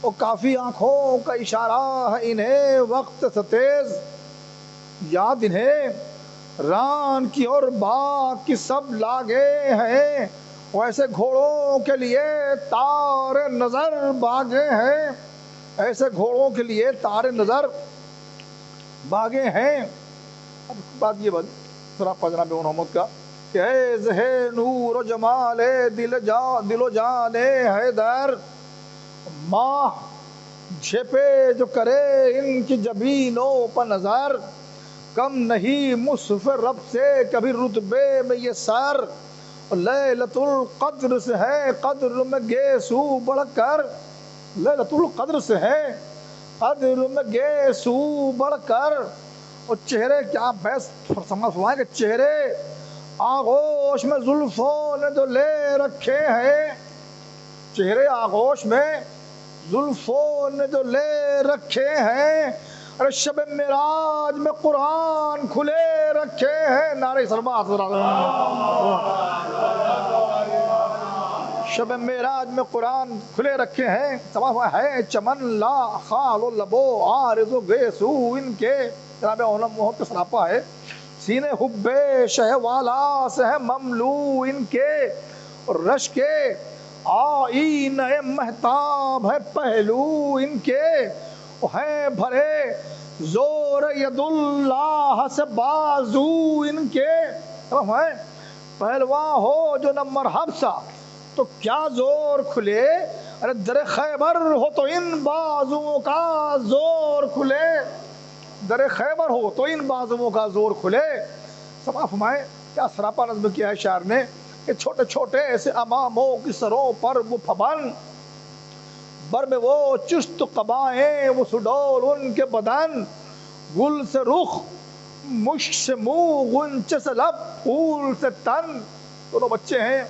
اور کافی آنکھوں کا اشارہ ہے انہیں وقت سے تیز، یاد انہیں ران کی اور باغ کی سب لاگے ہیں، ایسے گھوڑوں کے لیے تار نظر باغے ہیں، ایسے گھوڑوں کے لیے تار نظر باغے ہیں۔ اب بات یہ بات سراپا جناب محمد کا کہ اے زہ نور و جمال دل و جان حیدر، ماہ جھپے جو کرے ان کی جبینوں پر نظر، کم نہیں مصحف رب سے کبھی رتبے میں یہ سر، لیلۃ القدر سے ہے قدر میں گیسو بڑھ کر، لیلۃ القدر سے ہے قدر میں گیسو بڑھ کر، اور چہرے کیا بحث فرمائیں کہ چہرے آغوش میں زلفوں نے جو لے رکھے ہیں، چہرے آغوش میں زلفوں نے جو لے رکھے ہیں، ارے شب معراج میں قرآن کھلے رکھے ہیں، نعرہ سلوات، شب معراج میں قرآن کھلے رکھے ہیں، سما ہے چمن لا خال و لبو عارض و گیسو ان کے، جناب علم محمد کا سراپا ہے، سینے حب شہ والا سے ہے مملو ان کے، اور رش کے آئینہ مہتاب ہے پہلو ان کے، ہے بھرے زور ید اللہ سے بازو ان کے، پہلواں ہو جو نہ مرحب سا تو کیا زور کھلے، ارے در خیبر ہو تو ان بازوؤں کا زور کھلے، در خیبر ہو تو ان بازوؤں کا زور کھلے۔ سما فرمائے کیا سراپا نظم کیا ہے شاعر نے کہ چھوٹے چھوٹے سے اماموں کی سروں پر وہ پھبن، بر میں وہ چست قبائیں وہ سڈول ان کے بدن، گل سے رخ مشک سے منہ غنچے سے لب پھول سے تن، دونوں بچے ہیں،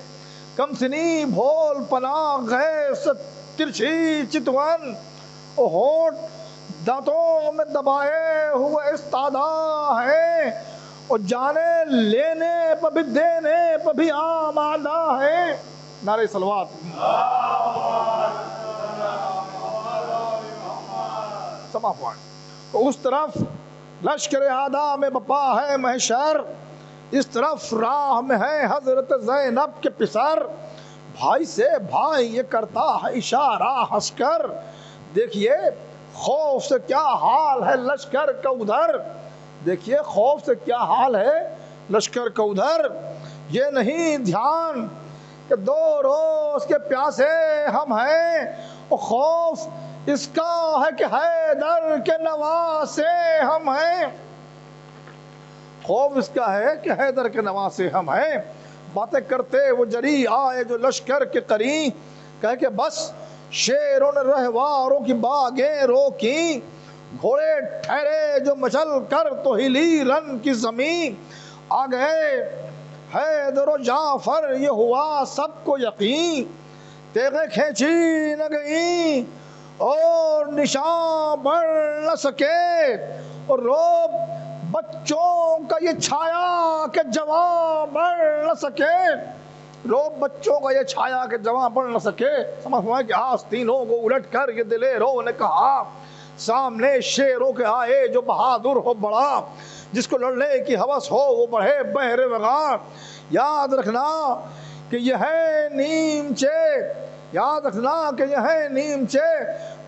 کم سنی بھول پناہ غیر سے ترچھی چتون، او ہونٹ دانتوں میں دبائے ہوئے استادہ ہے، اور جانے لینے پہ بھی دینے پہ بھی آمادہ ہے، نعرہ صلوات۔ سما پوائنٹ تو اس طرف لشکر اعداء میں بپا ہے محشر، اس طرف راہ میں ہے حضرت زینب کے پسر، بھائی سے بھائی یہ کرتا ہے اشارہ ہنس کر، دیکھیے خوف سے کیا حال ہے لشکر کا ادھر، دیکھیے خوف سے کیا حال ہے لشکر کا ادھر، یہ نہیں دھیان کہ 2 روز کے پیاسے ہم ہیں، اور خوف اس کا ہے کہ حیدر کے نواسے ہم ہیں، خوف اس کا ہے کہ حیدر کے نواسے ہم ہیں، باتیں کرتے وہ جری آئے جو لشکر کے قریب، کہہ کہ بس شیروں نے رہواروں کی باغیں روکی، گھوڑے ٹھہرے جو مچل کر تو ہلی رن کی زمین، آ گئے حیدر و جعفر یہ ہوا سب کو یقین، تیغیں کھینچی نہ گئیں اور نشان بڑھ نہ سکے، اور روب بچوں کا یہ چھایا کہ جوان بڑھ نہ سکے، روب بچوں کا یہ چھایا کہ جوان بڑھ نہ سکے، سمجھ میں کہ آستینوں کو الٹ کر یہ دلیروں نے کہا، سامنے شیروں کے آئے جو بہادر ہو بڑا، جس کو لڑنے کی ہوس ہو وہ بڑھے بحر وغار، یاد رکھنا کہ یہ ہے نیمچے، یاد رکھنا کہ یہ ہے نیمچے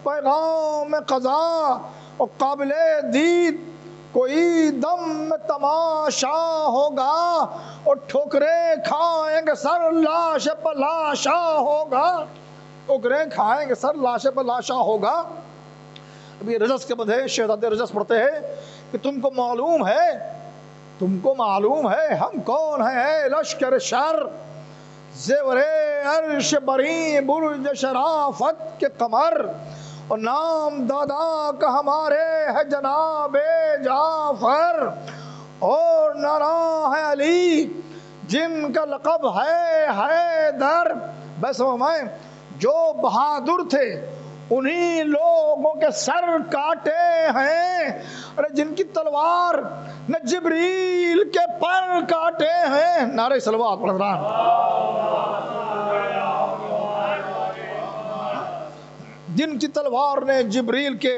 پیغام قضا، اور قابل دید کوئی دم میں تماشا ہوگا، اور ٹھوکریں کھائیں گے سر لاش پر لاشا ہوگا، ٹھوکریں کھائیں گے سر لاش پر لاشا ہوگا۔ اب یہ رجس کے بدھے شہزادے رجس پڑھتے ہیں کہ تم کو معلوم ہے ہم کون ہیں، اے لشکر شر، زیور عرش بری برج شرافت کے قمر، اور نام دادا کا ہمارے ہے جناب جعفر، اور نارا ہے علی جن کا لقب ہے حیدر، بس میں جو بہادر تھے انہی لوگوں کے سر کاٹے ہیں، اور جن کی تلوار نے جبریل کے پر کاٹے ہیں، نعرہ صلوات جن کی تلوار نے جبریل کے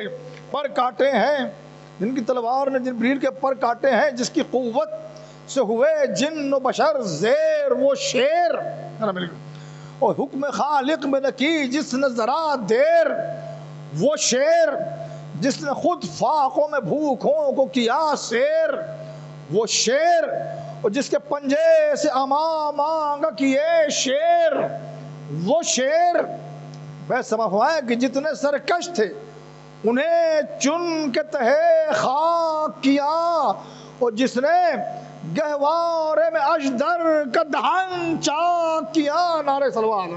پر کاٹے ہیں، جن کی تلوار نے جبریل کے پر کاٹے ہیں، جس کی قوت سے ہوئے جن و بشر زیر وہ شیر، اور حکم خالق میں نہ کی جس نے ذرا دیر وہ شیر، جس نے خود فاقوں میں بھوکوں کو کیا سیر وہ شیر، اور جس کے پنجے سے اما مانگا کیے شیر وہ شیر۔ ویسے فرمایا کہ جتنے سرکش تھے انہیں چن کے تہے خاک کیا، اور جس نے گہوارے میں اجدر کا دہن چاک کیا۔ نعرہ صلوات۔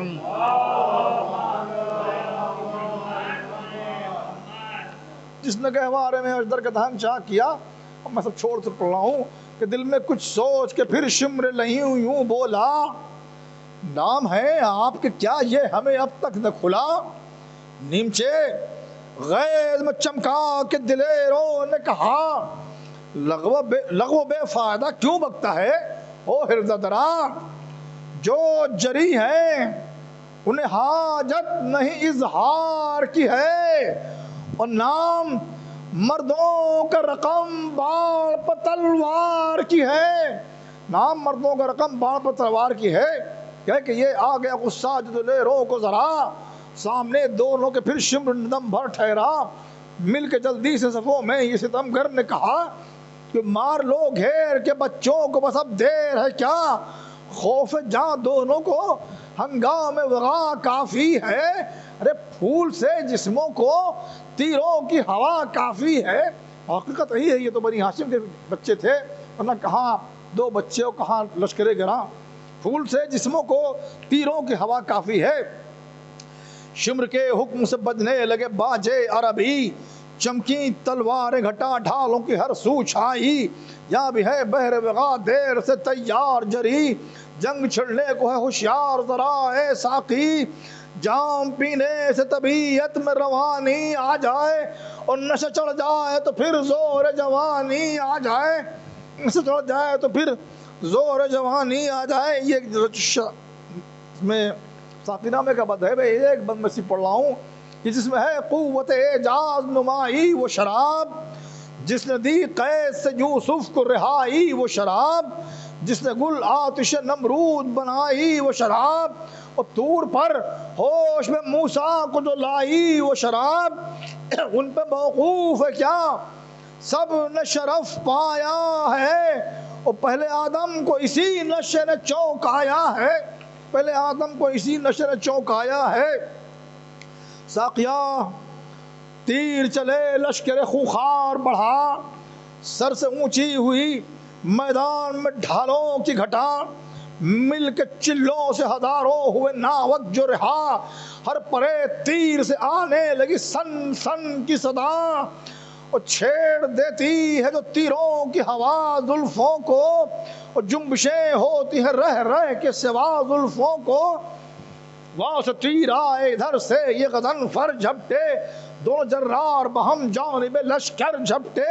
جس نے گہوارے میں اجدر کا دہن چاک کیا۔ اب میں سب چھوڑ سے پڑھ رہا ہوں کہ دل میں کچھ سوچ کے پھر شمر لہیوں یوں بولا، نام ہے آپ کے کیا یہ ہمیں اب تک نہ کھلا، نیمچے غیظ میں چمکا کے دلیروں نے کہا، لغو بے فائدہ کیوں بکتا ہے او ہردہ درا، جو جری ہیں انہیں حاجت نہیں اظہار کی ہے، اور نام مردوں کا رقم باڑ پر تلوار کی ہے، نام مردوں کا رقم باڑ پر تلوار کی ہے۔ کہ یہ آ گیا غصہ جو دلیروں کو ذرا، سامنے دونوں کے پھر شمر دم بھر ٹھہرا، مل کے جلدی سے صفوں میں یہ ستمگر نے کہا کہ مار لو گھیر کے بچوں کو بس اب دیر ہے کیا، خوف جاں دونوں کو ہنگام وغا کافی ہے، ارے پھول سے جسموں کو تیروں کی ہوا کافی ہے۔ حقیقت یہی ہے، یہ تو بنی ہاشم کے بچے تھے، ورنہ کہاں دو بچے اور کہاں لشکر گراں، پھول سے جسموں کو تیروں کی ہوا کافی ہے۔ شمر کے حکم سے بجنے لگے باجے عربی، چمکی تلواریں گھٹا ڈھالوں کی ہر سو چھائی، یا بھی ہے بحر وغا دیر سے تیار جری، جنگ چھڑنے کو ہے ہوشیار ذرا اے ساقی، جام پینے سے طبیعت میں روانی آ جائے، اور نشہ چڑھ جائے تو پھر زور جوانی آ جائے، نشہ چڑھ جائے تو پھر زور جوانی آ جائے۔ یہ میں ساقی نامے کا بد ہے، میں ایک بند میں سے پڑھ رہا ہوں کہ جس میں ہے قوت اعجاز نمائی وہ شراب، جس نے دی قید سے یوسف کو رہائی وہ شراب، جس نے گل آتش نمرود بنائی وہ شراب، اور طور پر ہوش میں موسیٰ کو جو لائی وہ شراب، ان پہ موقوف ہے کیا سب نے شرف پایا ہے، اور پہلے آدم کو اسی نشے نے چونکایا ہے، پہلے آدم کو اسی نشے نے چونکایا ہے۔ ساقیہ تیر چلے لشکر خوخار بڑھا، سر سے اونچی ہوئی میدان میں ڈھالوں کی گھٹا، مل کے چلوں سے ہزاروں ہوئے ناوک جو رہا، ہر پرے تیر سے آنے لگی سن سن کی صدا، اور چھیڑ دیتی ہے جو تیروں کی ہوا زلفوں کو، اور جنبشیں ہوتی ہے رہ رہ کے سوا زلفوں کو، وہاں سے تیر آئے ادھر سے یہ غضن فر جھپٹے، دونوں جرار بہم جانب لشکر جھپٹے،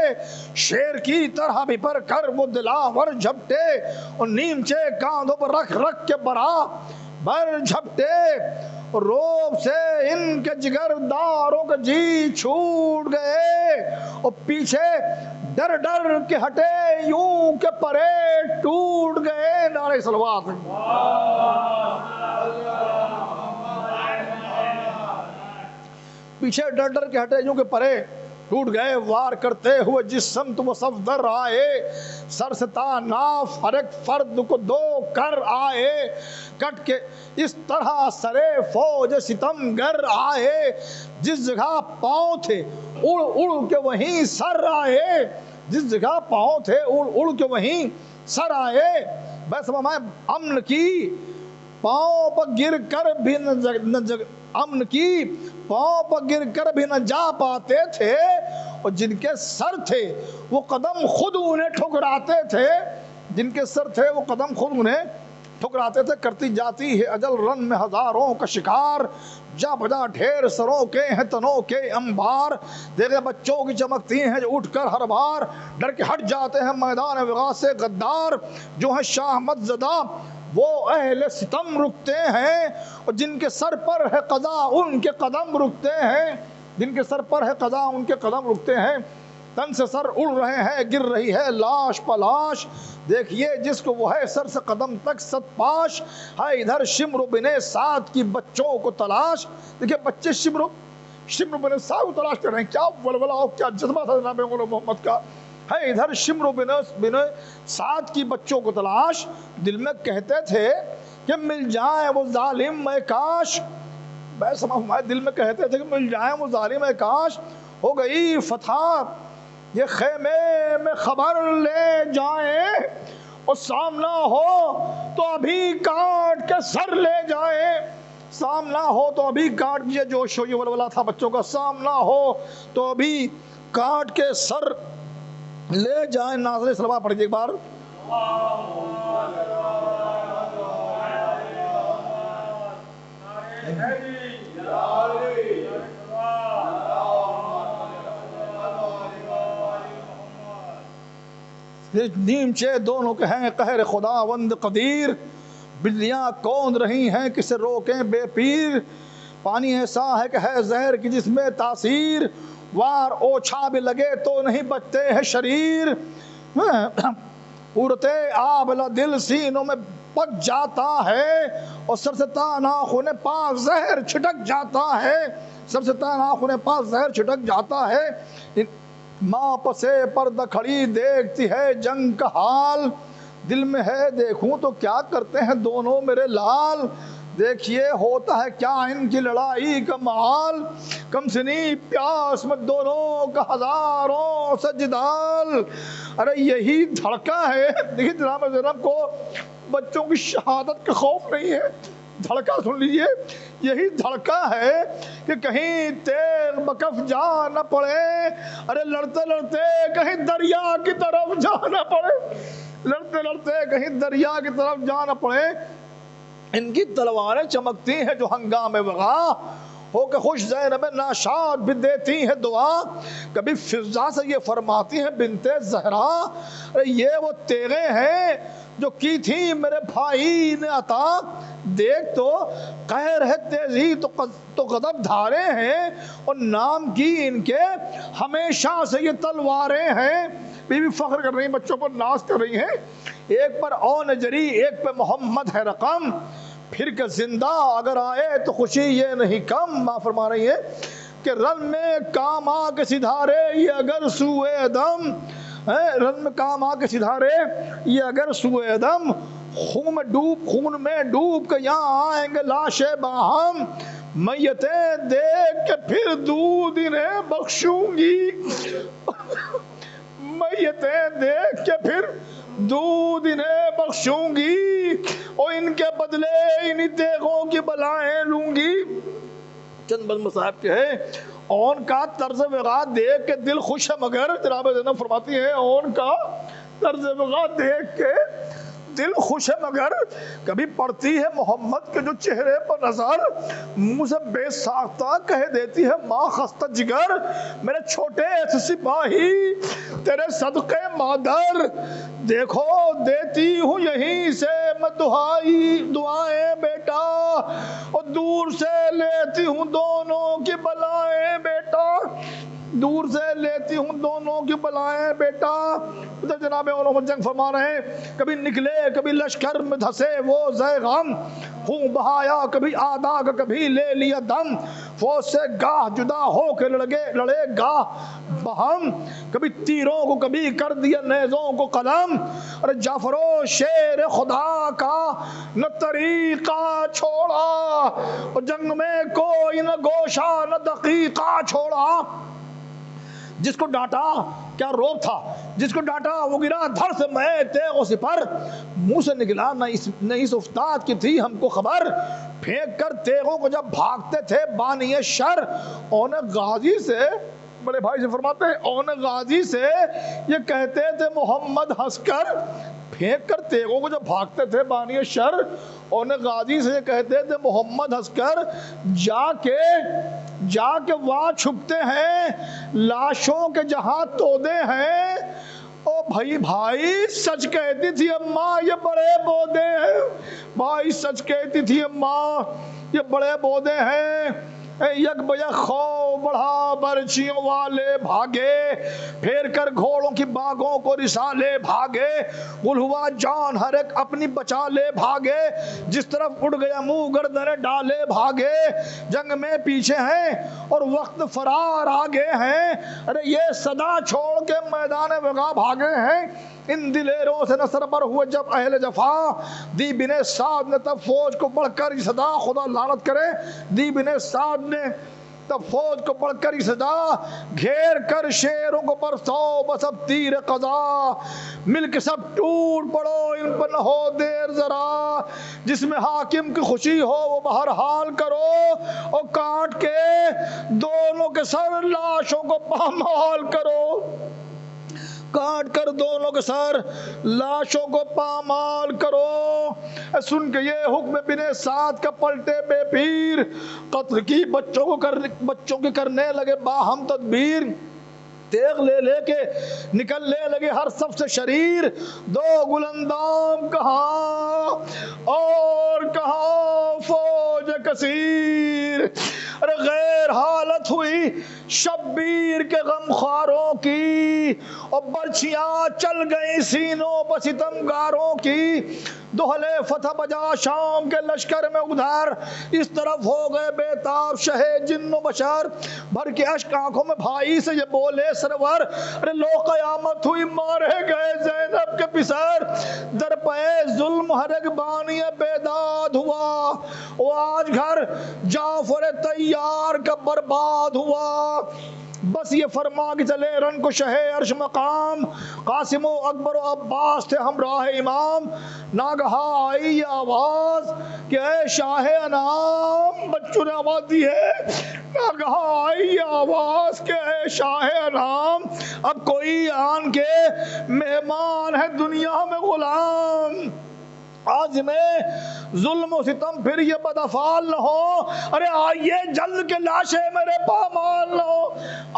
شیر کی طرح بھی پر کر وہ دلاور جھپٹے، اور نیمچے کاندھوں پر رکھ رکھ کے برابر جھپٹے، اور روب سے ان کے جگر داروں کے جی چھوٹ گئے، اور پیچھے ڈر ڈر کے ہٹے یوں کہ پرے ٹوٹ گئے۔ نعرہ صلوات۔ پیچھے ڈر ڈر کے ہٹے یوں کہ پرے ٹوٹ گئے، وار کرتے ہوئے جس سمت وہ صفدر آئے، سر سے تا ناف ہر ایک فرد کو دو کر آئے، کٹ کے اس طرح سرے فوج ستمگر آئے، جس جگہ پاؤں تھے اڑ اڑ کے وہیں سر آئے، جس جگہ پاؤں تھے اڑ اڑ کے وہیں سر آئے، بس میں امن کی پاؤں پر گر کر بھی امن کی پاؤں پر گر کر بھی نہ جا پاتے تھے، اور جن کے سر تھے وہ قدم خود انہیں ٹھکراتے تھے، جن کے سر تھے وہ قدم خود انہیں ٹھکراتے تھے۔ کرتی جاتی ہے اجل رن میں ہزاروں کا شکار، جا بجا ڈھیر سروں کے ہیں تنوں کے انبار، دیکھے بچوں کی چمکتی ہیں جو اٹھ کر ہر بار، ڈر کے ہٹ جاتے ہیں میدان وغا سے غدار، جو ہیں شاہ مت زدہ وہ اہل ستم رکتے ہیں، اور جن کے سر پر ہے قضا ان کے قدم رکتے ہیں، جن کے سر پر ہے قضا ان کے قدم رکتے ہیں۔ تن سے سر اڑ رہے ہیں، گر رہی ہے لاش پلاش، دیکھیے جس کو وہ ہے سر سے قدم تک ست پاش، ہے ادھر شمر بن سعد کی بچوں کو تلاش۔ دیکھیے بچے شمر بن سعد کو تلاش کر رہے ہیں، کیا ولولہ ہو، کیا جذبہ تھا جناب غلام محمد کا۔ ہے ادھر شمر بن سعد کی بچوں کو تلاش، دل میں کہتے تھے کہ مل جائے وہ ظالم میں کاش، میں سمجھ دل میں کہتے تھے کہ مل جائے وہ ظالم میں کاش، ہو گئی فتح یہ خیمے میں خبر لے جائیں، اور سامنا ہو تو ابھی کاٹ کے سر لے جائیں، سامنا ہو تو ابھی کاٹ، یہ جوش و یہ ولولہ تھا بچوں کا، سامنا ہو تو ابھی کاٹ کے سر لے جائیں۔ ناظرین سلوات پڑھیے ایک بار۔ نیمچے دونوں کے ہیں قہر خداوند قدیر، بجلیاں کون رہی ہیں کسے روکیں بے پیر، پانی ایسا ہے کہ ہے زہر کی جس میں تاثیر، وار اوچھا بھی لگے تو نہیں بچتے ہیں شریر، پورتے آبلا دل سینوں میں پک جاتا ہے، اور سر سے تان آنکھوں نے پاک زہر چھٹک جاتا ہے، سر سے تان آنکھوں نے پاک زہر چھٹک جاتا ہے۔ ماں پسے پردہ کھڑی دیکھتی ہے جنگ کا حال، دل میں ہے دیکھوں تو کیا کرتے ہیں دونوں میرے لال، دیکھیے ہوتا ہے کیا ان کی لڑائی کا محال، کم سنی پیاس میں دونوں کا ہزاروں سے جدال، ارے یہی دھڑکا ہے۔ دیکھیے جناب زینب کو بچوں کی شہادت کا خوف نہیں ہے، دھڑکا سن لیجئے، یہی دھڑکا ہے کہ کہیں تیغ بکف جا نہ پڑے، ارے لڑتے لڑتے کہیں دریا کی طرف جا نہ پڑے، لڑتے لڑتے کہیں دریا کی طرف جا نہ پڑے، ان کی تلواریں چمکتی ہیں جو ہنگام وغا، ہو کہ خوش زینب ناشاد بھی دیتی ہیں دعا، کبھی فضا سے یہ فرماتی ہیں بنت زہرا، یہ وہ تیغیں ہیں جو کی تھی میرے بھائی نے عطا، دیکھ تو قہر ہے تیزی تو غضب دھارے ہیں، اور نام کی ان کے ہمیشہ سے یہ تلواریں ہیں۔ بی بی فخر کر رہی ہیں، بچوں پر ناز کر رہی ہیں، ایک پر اون جری ایک پہ محمد ہے رقم، پھر کہ زندہ اگر آئے تو خوشی یہ نہیں کم، ماں فرما رہی ہے کہ رن میں کام آ کے سدھارے یہ اگر سوئے دم، رن میں کام آ کے سدھارے یہ اگر سوئے دم، خون میں ڈوب کے یہاں آئیں گے لاشیں باہم، میتیں دیکھ کے پھر دودھ انہیں بخشوں گی، میتیں دیکھ کے پھر دودھ انہیں بخشوں گی، اور ان کے بدلے انہی تیغوں کی بلائیں لوں گی۔ چند بند مصاحب کے ہیں، اون کا طرز وغا دیکھ کے دل خوش ہے مگر، جناب زینب فرماتی ہے اون کا طرز وغا دیکھ کے دل خوش ہے مگر، کبھی پڑتی ہے محمد کے جو چہرے پر نظر، منہ سے بے ساختہ کہہ دیتی ہے ماں خستہ جگر، میرے چھوٹے ایسے سپاہی تیرے صدقے مادر، دیکھو دیتی ہوں یہیں سے میں دعائیں بیٹا، اور دور سے لیتی ہوں دونوں کی بلائیں بیٹا، دور سے لیتی ہوں دونوں کی بلائیں بیٹا۔ ادھر جناب علماء جنگ فرما رہے ہیں، کبھی نکلے کبھی لشکر میں دھسے وہ زے غم، خون بہایا کبھی آدھا کا کبھی لے لیا دم، فوج سے گاہ جدا ہو کے لڑے گاہ بہم، کبھی تیروں کو کبھی کر دیا نیزوں کو قلم، اور جعفرو شیر خدا کا نہ طریقہ چھوڑا، اور جنگ میں کوئی نہ گوشہ نہ دقیقہ چھوڑا، جس کو ڈانٹا کیا روب تھا، جس کو ڈانٹا وہ گرا دھڑ سے میں تیغ و سپر، منہ سے نکلا نہ اس افتاد کی تھی ہم کو خبر، پھینک کر تیغوں کو جب بھاگتے تھے بانی شر، اون غازی سے بڑے بھائی سے فرماتے ہیں اون غازی سے یہ کہتے تھے محمد ہنس کر، پھینک کر تیغوں کو جب بھاگتے تھے بانی شر، اون غازی سے یہ کہتے تھے محمد ہنس کر، جا کے وہاں چھپتے ہیں لاشوں کے جہاں تودے ہیں، او بھائی بھائی سچ کہتی تھی اماں یہ بڑے بودے ہیں، بھائی سچ کہتی تھی اماں یہ بڑے بودے ہیں۔ یک بیک خو بڑھا برچیوں والے بھاگے، پھیر کر گھوڑوں کی باغوں کو رسالے بھاگے، گل ہوا جان ہر ایک اپنی بچا لے بھاگے، جس طرف اڑ گیا منہ گردن ڈالے بھاگے، جنگ میں پیچھے ہیں اور وقت فرار آگے ہیں، ارے یہ صدا چھوڑ کے میدان وغا بھاگے ہیں۔ ان دلیروں سے نصر پر ہوئے جب اہل جفا، دی بن سعد نے تب فوج کو بڑھ کر یہ صدا، خدا لعنت کرے، دی بن سعد نے تب فوج کو بڑھ کر یہ صدا، گھیر کر شیروں کو برسو بس اب تیر قضا، مل کے سب ٹوٹ پڑو ان پر نہ ہو دیر ذرا، جس میں حاکم کی خوشی ہو وہ بہرحال کرو، اور کاٹ کے دونوں کے سر لاشوں کو پامال کرو، کاٹ کر دونوں کے سر لاشوں کو پامال کرو۔ سن کے یہ حکم بن سعد کا پلٹے بے پیر، قتل کی بچوں کے کرنے لگے باہم تدبیر، تیغ لے لے کے نکلنے لگے ہر صف سے شریر، دو گلندام کہاں اور کہاں فوج کثیر، ارے غیر حالت ہوئی شبیر کے غمخواروں کی، اور برچیاں چل گئی سینوں پر ستمگاروں کی، دوہلے فتح بجا شام کے لشکر میں ادھر، اس طرف ہو گئے بےتاب شہ جن و بشر، بھر کے اشک آنکھوں میں بھائی سے یہ بولے سرور، ارے لو قیامت ہوئی مارے گئے زینب کے پسر، در پہ ظلم ہر ایک بانی بیداد ہوا، وہ آج گھر جعفر تیار کا برباد ہوا، بس یہ فرما کے چلے رن کو شہ عرش مقام، قاسم و اکبر و عباس تھے ہمراہ امام، ناگہا آئی یہ آواز کہ اے شاہ انام، بچوں نے آواز دی ہے، ناگہا آئی یہ آواز کہ اے شاہ انام، اب کوئی آن کے مہمان ہے دنیا میں غلام، آج میں ظلم و ستم پھر یہ بدافعال نہ ہو، ارے آئیے جلد کے لاشیں میرے پامال نہ ہو،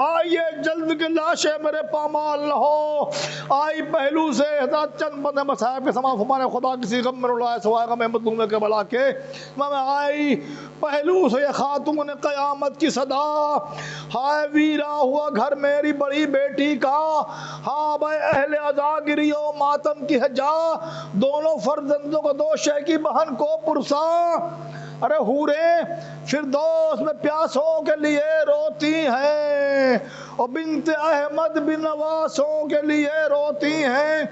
آئیے جلد کے لاشیں میرے پامال نہ ہو، آئی پہلو سے حضرت چند بند مصائب کے سما فمان خدا کسی غم میں رلائے سوائے غم احمد دنیا کے بلا کے، میں آئی پہلو سے یہ خاتون قیامت کی صدا، ہائے ویرا ہوا گھر میری بڑی بیٹی کا، ہاں بھائی اہل عزا گری و ماتم کی حجا، دونوں فرزندوں کو دو شے کی بہن کو پرسا، ارے حوریں فردوس میں پیاسوں کے لیے روتی ہیں، اور بنت احمد بن نواسوں کے لیے روتی ہیں،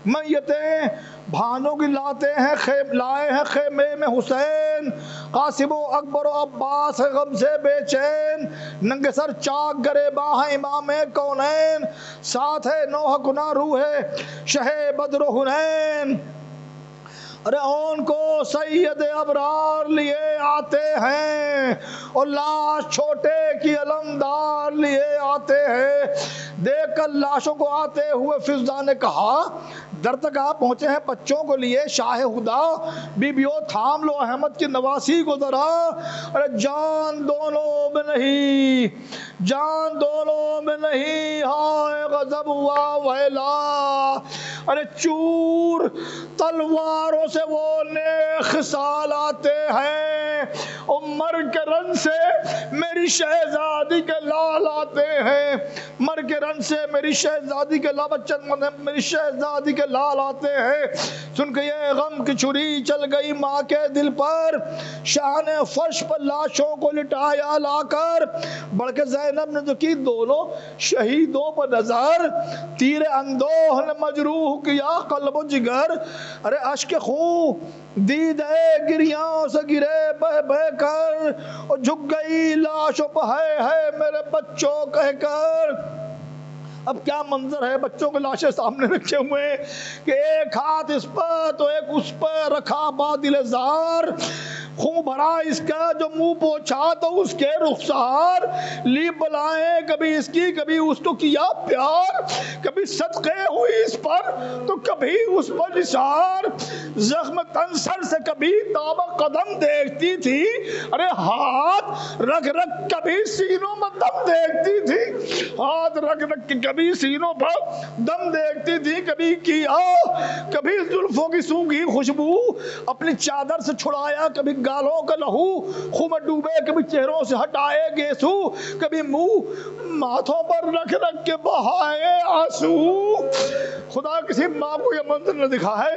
میتیں بھانوں کی لائے ہیں خیمے میں حسین، قاسم و اکبر و عباس غم سے بے چین، ننگے سر چاک گریباں ہیں امام کونین، ساتھ ہے نوح کنا روح شہ بدر و حنین، ارے ان کو سید ابرار لیے آتے ہیں، اور لاش چھوٹے کی علمدار لیے آتے ہیں، دیکھ کر لاشوں کو آتے ہوئے فضا نے کہا، در تک آپ پہنچے ہیں بچوں کو لیے شاہ خدا، بیبیوں تھام لو احمد کی نواسی کو ذرا، ارے جان دونوں میں نہیں، جان دونوں میں نہیں، ہائے غضب ہوا ویلا، ارے چور تلواروں سے وہ نیک خصال آتے ہیں، مر کے رن سے میری شہزادی کے لال آتے ہیں، مر کے رن سے میری شہزادی کے میری شہزادی کے لال آتے ہیں، سن کے یہ غم کی چھری چل گئی ماں کے دل پر، شاہ نے فرش پر لاشوں کو لٹایا لا کر، بڑھ کے زینب نے جو کی دونوں شہیدوں پر نظر، تیر اندوہ نے مجروح کیا قلب و جگر، ارے اشک خون دیدے گریاں سے گرے بہ بہ کر، اور جھک گئی لاشوں پہ ہے میرے بچوں کہہ کر، اب کیا منظر ہے، بچوں کے لاشیں سامنے رکھے ہوئے کہ ایک ہاتھ اس پر تو ایک اس پر رکھا بادل زار، خون بھرا اس کا جو منہ پوچھا تو اس کے رخسار، لی بلائیں کبھی اس کی کبھی اس کو کیا پیار، کبھی صدقے ہوئی اس پر تو کبھی اس پر نثار، زخم تنسر سے کبھی دامہ قدم دیکھتی تھی، ارے ہاتھ رکھ رکھ کبھی سینوں میں دم دیکھتی تھی، ہاتھ رکھ رکھ کے کبھی سینوں پر دم دیکھتی تھی، کبھی کیا، کبھی زلفوں کی سونگھی خوشبو اپنی چادر سے چھڑایا، کبھی گالوں کا لہو خوں میں ڈوبے، کبھی چہروں سے ہٹائے گیسو، کبھی منہ ماتھوں پر رکھ رکھ کے بہائے آنسو۔ خدا کسی ماں کو یہ منظر نہ دکھا ہے،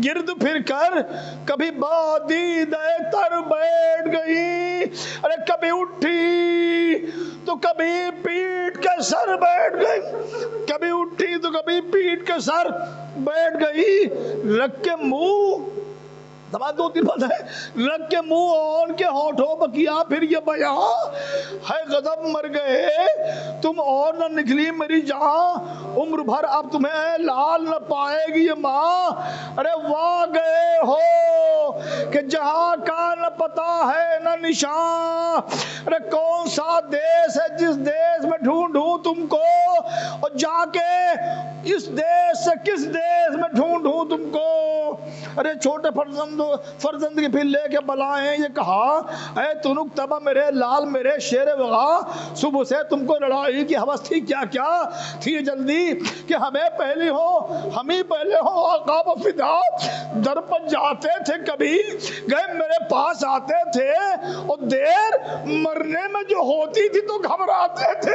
گرد پھر کر کبھی بادیدہ تر بیٹھ گئی، ارے کبھی اٹھی تو کبھی پیٹ کے سر بیٹھ گئی، کبھی اٹھی تو کبھی پیٹ کے سر بیٹھ گئی، رکھ کے منہ تمام دو تین بات ہے، رکھ کے منہ اون کے ہونٹوں پر کیا پھر یہ بیاں، ہے غضب مر گئے تم اور نہ نکلی میری جان، عمر بھر اب تمہیں لال نہ پائے گی یہ ماں، ارے واہ گئے ہو کہ جہاں کا نہ پتا ہے نہ نشان، ارے کون سا دیس ہے جس دیس میں ڈھونڈوں تم کو، اور جا کے اس دیس سے کس دیس میں ڈھونڈوں تم کو، ارے چھوٹے فرزند کی پھر لے کے بلائیں یہ کہا، اے تنک تبا میرے لال میرے شیر وغا، صبح سے تم کو لڑائی کی حوث تھی، کیا کیا تھی جلدی کہ ہمیں پہلی ہو، ہم ہی پہلے ہو، عقاب و فدا در پر جاتے تھے، کبھی گئے میرے پاس آتے تھے، اور دیر مرنے میں جو ہوتی تھی تو گھبراتے تھے،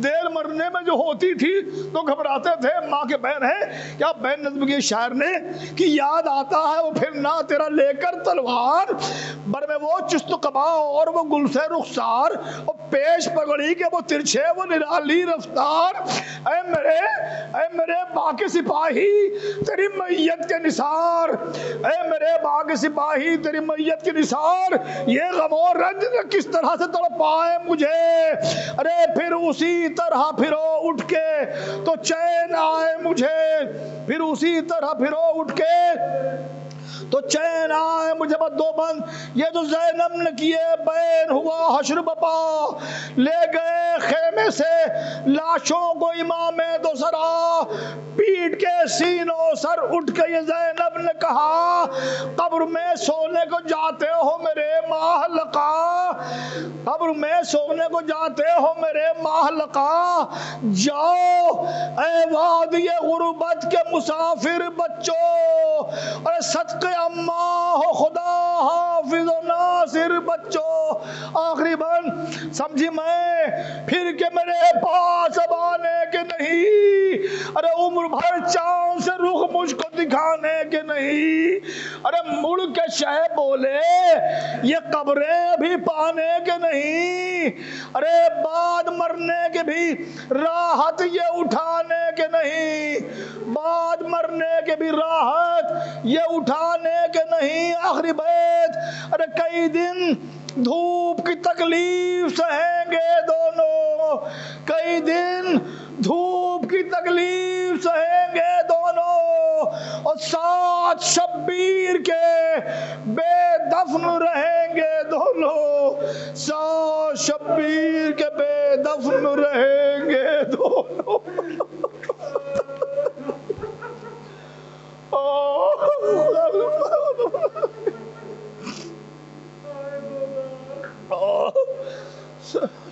دیر مرنے میں جو ہوتی تھی تو گھبراتے تھے۔ ماں کے بہن ہے کیا بہن نظم کی شاعر نے کہ یاد آتا ہے وہ پھر نہ تیرا لے کر تلوار، بر میں وہ چست قبا اور وہ گل سے رخسار، اور پیش پگڑی کے وہ ترچھے وہ نرالی رفتار، اے میرے باغ سپاہی تیری میت کے نثار، اے میرے باغ سپاہی تیری میت کے نثار، یہ غم و رنج کس طرح سے تڑپائے مجھے، ارے پھر اسی طرح پھرو اٹھ کے تو چین آئے مجھے، پھر اسی طرح پھرو اٹھ کے تو چین آئے مجھے، بد دو بند یہ جو زینب نے کیے بین ہوا حشر بپا، لے گئے خیمے سے لاشوں کو امام دو سرا، پیٹ کے سینوں سر اٹھ کے یہ زینب نے کہا، قبر میں سونے کو جاتے ہو میرے ماہلقا، قبر میں سونے کو جاتے ہو میرے ماہلقا، جاؤ اے وادی غربت کے مسافر بچوں، اور صدقے اماں ہو خدا حافظ و ناصر بچوں۔ آخری بند سمجھی میں پھر کہ میرے پاس اب آنے کے نہیں، ارے عمر بھر چاند سے رخ مجھ کو دکھانے کے نہیں، ارے مڑ کے شہ بولے یہ قبریں بھی پانے کے نہیں، ارے بعد مرنے کے بھی راحت یہ اٹھانے کے نہیں، بعد مرنے کے بھی راحت یہ اٹھانے کے نہیں۔ آخری بیت، ارے کئی دن دھوپ کی تکلیف سہیں گے دونوں، کئی دن دھوپ کی تکلیف سہیں گے دونوں، اور ساتھ شبیر کے بے دفن رہیں گے دونوں، ساتھ شبیر کے بے دفن رہیں گے دونوں۔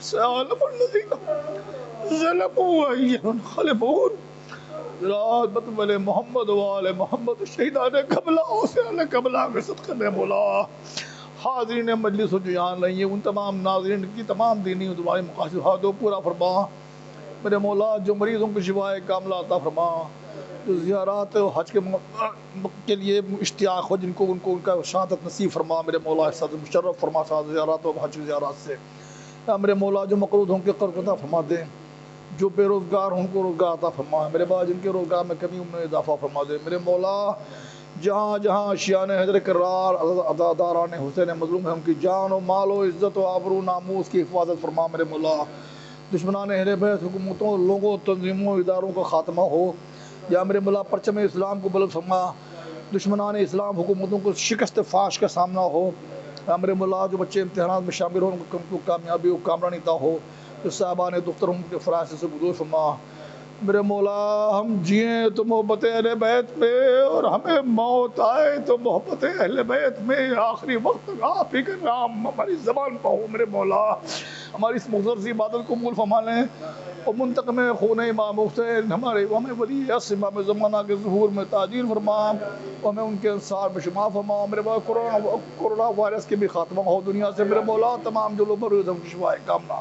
سيعلم الذين ظلموا أي ينقلبون رات بل محمد وآل محمد شہیدان قبلہ حسین قبلہ کے صدقے میں مولا حاضرین مجلس و جو یہاں لائیں ان تمام ناظرین کی تمام دینی و تمہاری مقاصد ہاتھوں پورا فرما میرے مولا، جو مریضوں کو شفائے کاملہ عطا فرما، جو زیارات و حج کے لیے اشتیاق ہو جن کا شہادت نصیب فرما میرے مولا، احساس مشرف فرما ساتھ زیارات و حج زیارات سے، یا میرے مولا جو مقروض ہوں کے قرض عطا فرما دے، جو بے روزگار ہوں کو روزگار عطا فرما میرے با، جن کے روزگار میں کمی ان میں اضافہ فرما دے میرے مولا، جہاں جہاں شیعان حیدر کرار عزاداران حسین مظلوم ہیں ان کی جان و مال و عزت و آبرو ناموس کی حفاظت فرما میرے مولا، دشمنان اہل بیت حکومتوں لوگوں تنظیموں اداروں کا خاتمہ ہو، یا میرے مولا پرچم اسلام کو بلند فرما، دشمنان اسلام حکومتوں کو شکست فاش کا سامنا ہو، یا میرے مولا جو بچے امتحانات میں شامل ہو ان کو کامیابی و کامرانی عطا ہو، جو صاحبان دختر ان کے فرائض سے گزور فرما میرے مولا، ہم جئیں تو محبت اہل بیت میں اور ہمیں موت آئے تو محبت اہل بیت میں، آخری وقت آپ ہی کا نام ہماری زبان پہ ہو میرے مولا، ہماری اس مختصر سی عبادت کو قبول فرما لیں اور منتقم خون امام حسین ہمارے امام ولی عصر امام زمانہ کے ظہور میں تعجیل فرما، اور میں ان کے انصار میں شمار فرما، میرے مولا کورونا وائرس کے بھی خاتمہ ہو دنیا سے، میرے مولا تمام جو لوگ مریض ہیں ان کی شفائے کامنا